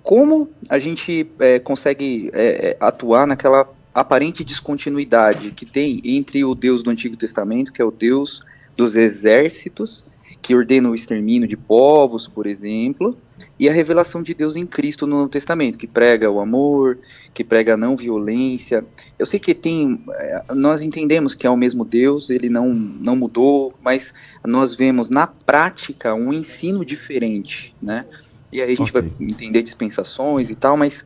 como a gente consegue atuar naquela aparente descontinuidade que tem entre o Deus do Antigo Testamento, que é o Deus dos exércitos, que ordena o extermínio de povos, por exemplo, e a revelação de Deus em Cristo no Novo Testamento, que prega o amor, que prega a não violência. Eu sei que nós entendemos que é o mesmo Deus, ele não mudou, mas nós vemos na prática um ensino diferente, né? E aí a gente vai entender dispensações e tal, mas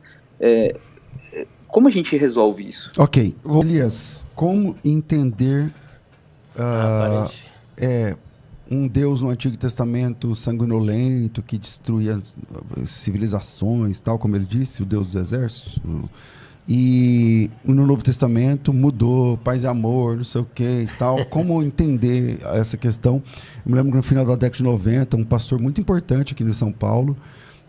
como a gente resolve isso? Ok. Elias, como entender um Deus no Antigo Testamento sanguinolento, que destruía civilizações, tal como ele disse, o Deus dos exércitos, e no Novo Testamento mudou, paz e amor, não sei o que e tal. Como entender essa questão? Eu me lembro que no final da década de 90, um pastor muito importante aqui no São Paulo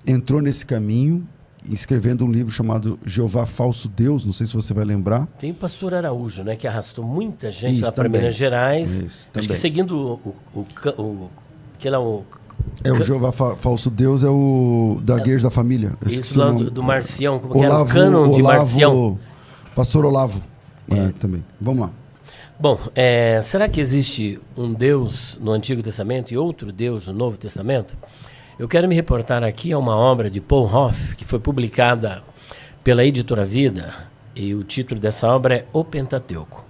entrou nesse caminho, escrevendo um livro chamado Jeová Falso Deus, não sei se você vai lembrar. Tem o pastor Araújo, né, que arrastou muita gente lá para Minas Gerais. Isso, acho que seguindo o Jeová Falso Deus é o da Igreja da Família. Isso lá do Marcião, como que era o cânon de Marcião. Pastor Olavo, também. Vamos lá. Bom, será que existe um Deus no Antigo Testamento e outro Deus no Novo Testamento? Eu quero me reportar aqui a uma obra de Paul Hoff, que foi publicada pela Editora Vida, e o título dessa obra é O Pentateuco.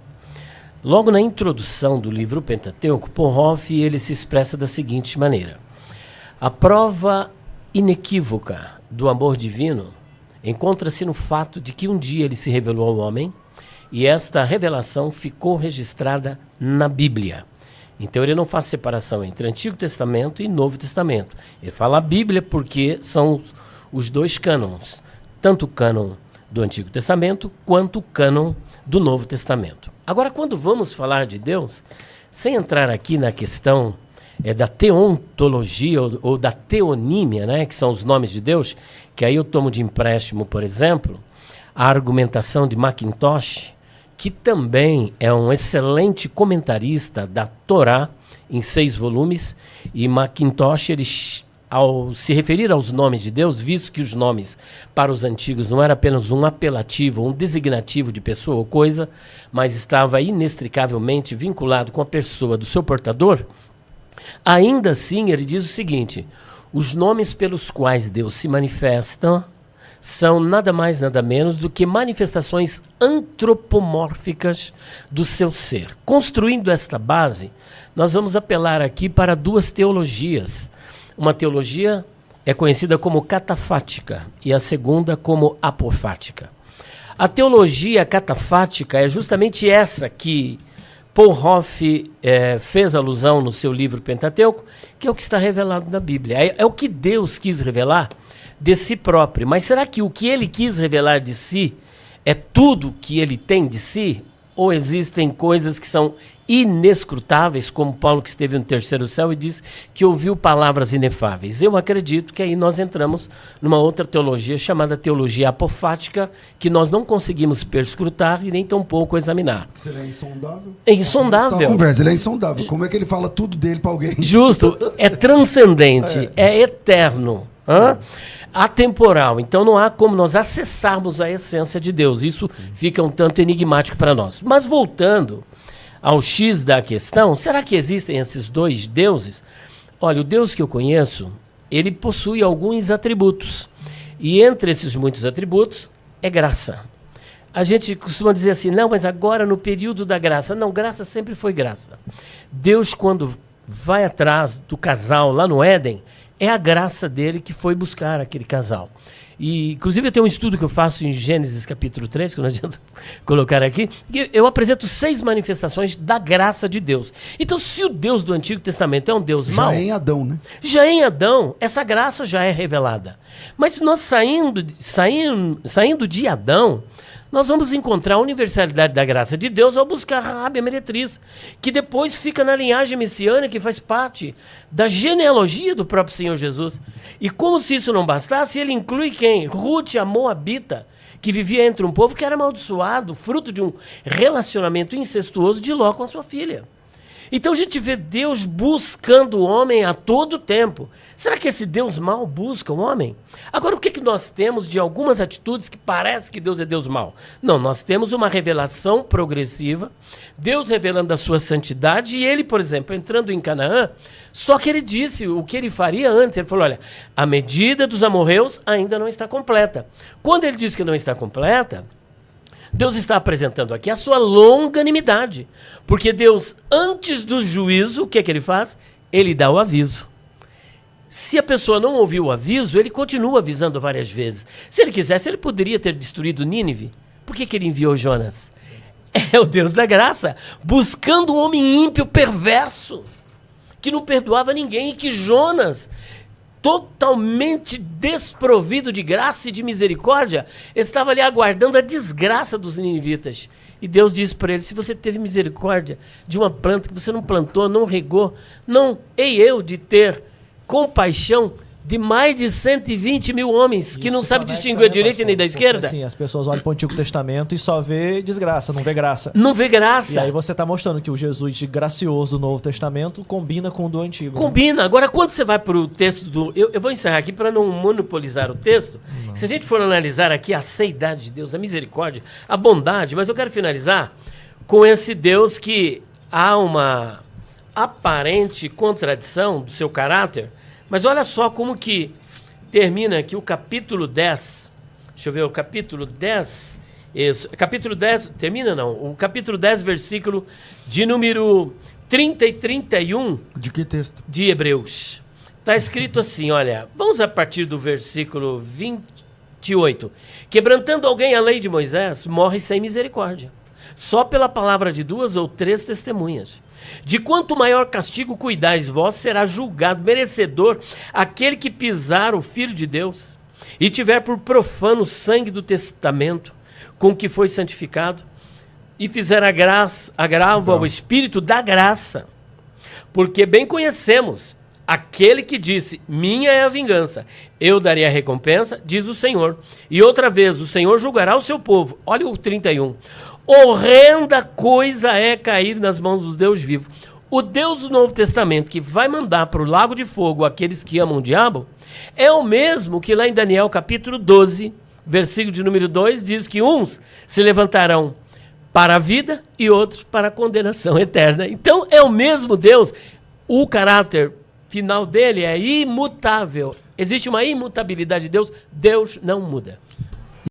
Logo na introdução do livro O Pentateuco, Paul Hoff ele se expressa da seguinte maneira: a prova inequívoca do amor divino encontra-se no fato de que um dia ele se revelou ao homem, e esta revelação ficou registrada na Bíblia. Então ele não faz separação entre Antigo Testamento e Novo Testamento. Ele fala a Bíblia porque são os dois cânons, tanto o cânon do Antigo Testamento quanto o cânon do Novo Testamento. Agora, quando vamos falar de Deus, sem entrar aqui na questão da teontologia ou da teonímia, né, que são os nomes de Deus, que aí eu tomo de empréstimo, por exemplo, a argumentação de Macintosh, que também é um excelente comentarista da Torá, em 6 volumes, e Macintosh, ele, ao se referir aos nomes de Deus, visto que os nomes para os antigos não era apenas um apelativo, um designativo de pessoa ou coisa, mas estava inextricavelmente vinculado com a pessoa do seu portador, ainda assim ele diz o seguinte: os nomes pelos quais Deus se manifesta são nada mais, nada menos do que manifestações antropomórficas do seu ser. Construindo esta base, nós vamos apelar aqui para 2 teologias. Uma teologia é conhecida como catafática e a segunda como apofática. A teologia catafática é justamente essa que Paul Hoff fez alusão no seu livro Pentateuco, que é o que está revelado na Bíblia. É o que Deus quis revelar de si próprio. Mas será que o que ele quis revelar de si é tudo que ele tem de si? Ou existem coisas que são inescrutáveis, como Paulo, que esteve no terceiro céu e diz que ouviu palavras inefáveis? Eu acredito que aí nós entramos numa outra teologia chamada teologia apofática, que nós não conseguimos perscrutar e nem tampouco examinar. Ele é insondável? É insondável. Essa conversa, ele é insondável. Como é que ele fala tudo dele para alguém? Justo, é transcendente, é eterno. Atemporal. Então não há como nós acessarmos a essência de Deus. Isso fica um tanto enigmático para nós. Mas voltando ao X da questão, será que existem esses 2 deuses? Olha, o Deus que eu conheço, ele possui alguns atributos. E entre esses muitos atributos é graça. A gente costuma dizer assim, não, mas agora no período da graça. Não, graça sempre foi graça. Deus, quando vai atrás do casal lá no Éden, é a graça dele que foi buscar aquele casal. E, inclusive, eu tenho um estudo que eu faço em Gênesis capítulo 3, que não adianta colocar aqui, que eu apresento 6 manifestações da graça de Deus. Então, se o Deus do Antigo Testamento é um Deus mau... Já é em Adão, né? Já em Adão, essa graça já é revelada. Mas se nós saindo de Adão, nós vamos encontrar a universalidade da graça de Deus ao buscar Raabe a meretriz, que depois fica na linhagem messiânica, que faz parte da genealogia do próprio Senhor Jesus. E como se isso não bastasse, ele inclui quem? Ruth, a moabita, que vivia entre um povo que era amaldiçoado, fruto de um relacionamento incestuoso de Ló com a sua filha. Então a gente vê Deus buscando o homem a todo tempo. Será que esse Deus mau busca o homem? Agora, o que nós temos de algumas atitudes que parece que Deus é Deus mau? Não, nós temos uma revelação progressiva, Deus revelando a sua santidade, e ele, por exemplo, entrando em Canaã, só que ele disse o que ele faria antes. Ele falou, olha, a medida dos amorreus ainda não está completa. Quando ele diz que não está completa, Deus está apresentando aqui a sua longanimidade. Porque Deus, antes do juízo, o que ele faz? Ele dá o aviso. Se a pessoa não ouviu o aviso, ele continua avisando várias vezes. Se ele quisesse, ele poderia ter destruído Nínive. Por que ele enviou Jonas? É o Deus da graça, buscando um homem ímpio, perverso, que não perdoava ninguém, e que Jonas, totalmente desprovido de graça e de misericórdia, estava ali aguardando a desgraça dos ninivitas. E Deus disse para ele, se você teve misericórdia de uma planta que você não plantou, não regou, não hei eu de ter compaixão de mais de 120 mil homens que não sabem distinguir a direita nem da esquerda? Assim, as pessoas olham para o Antigo Testamento e só vê desgraça, não vê graça. Não vê graça. E aí você está mostrando que o Jesus gracioso do Novo Testamento combina com o do Antigo. Combina. Né? Agora, quando você vai para o texto do... Eu vou encerrar aqui para não monopolizar o texto. Não. Se a gente for analisar aqui a seidade de Deus, a misericórdia, a bondade, mas eu quero finalizar com esse Deus que há uma aparente contradição do seu caráter. Mas olha só como que termina aqui o capítulo 10. Deixa eu ver, o capítulo 10. Isso, capítulo 10, termina não. O capítulo 10, versículo de número 30 e 31. De que texto? De Hebreus. Está escrito assim, olha, vamos a partir do versículo 28. Quebrantando alguém a lei de Moisés, morre sem misericórdia. Só pela palavra de 2 ou 3 testemunhas. De quanto maior castigo cuidais vós, será julgado, merecedor, aquele que pisar o Filho de Deus e tiver por profano o sangue do testamento com que foi santificado e fizer agravo ao Espírito da graça. Porque bem conhecemos aquele que disse, minha é a vingança, eu darei a recompensa, diz o Senhor. E outra vez, o Senhor julgará o seu povo. Olha o 31. Horrenda coisa é cair nas mãos dos Deus vivos. O Deus do Novo Testamento, que vai mandar para o lago de fogo aqueles que amam o diabo, é o mesmo que lá em Daniel capítulo 12, versículo de número 2, diz que uns se levantarão para a vida e outros para a condenação eterna. Então é o mesmo Deus, o caráter final dele é imutável. Existe uma imutabilidade de Deus, Deus não muda.